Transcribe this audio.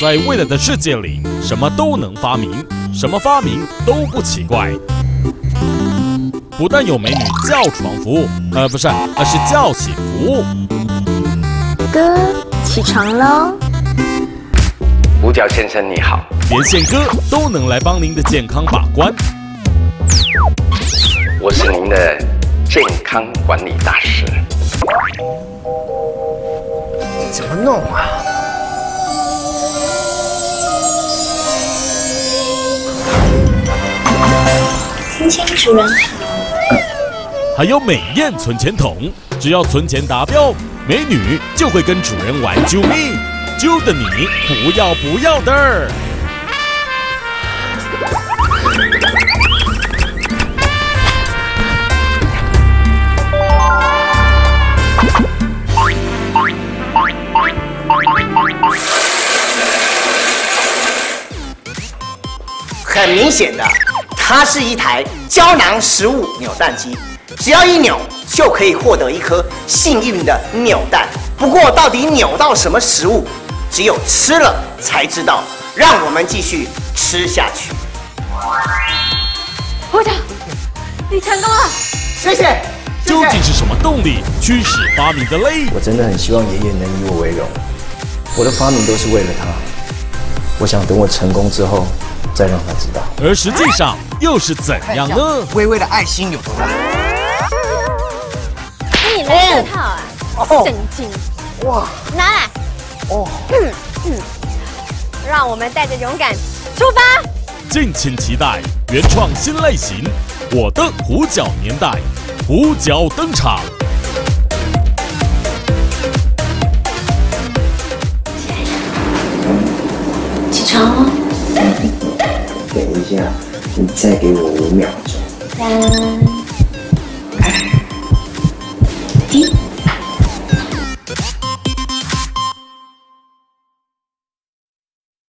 在未来的世界里，什么都能发明，什么发明都不奇怪。不但有美女叫床服务，不是，是叫醒服务。哥，起床喽！五角先生你好，连宪哥都能来帮您的健康把关。我是您的健康管理大师。怎么弄啊？亲亲主人好。还有美艳存钱筒，只要存钱达标，美女就会跟主人玩救命，救的你不要的。很明显的，它是一台胶囊食物扭蛋机，只要一扭就可以获得一颗幸运的扭蛋。不过，到底扭到什么食物，只有吃了才知道。让我们继续吃下去。部长，你成功了！谢谢。究竟是什么动力驱使发明的嘞？我真的很希望爷爷能以我为荣，我的发明都是为了他。我想等我成功之后，再让他知道。而实际上又是怎样呢？微微的爱心有多大？你的这套啊，圣经，哇，拿来。哦，让我们带着勇敢出发。敬请期待原创新类型《我的胡搅年代》，胡搅登场。起床哦。等一下，你再给我5秒钟。3、2、1。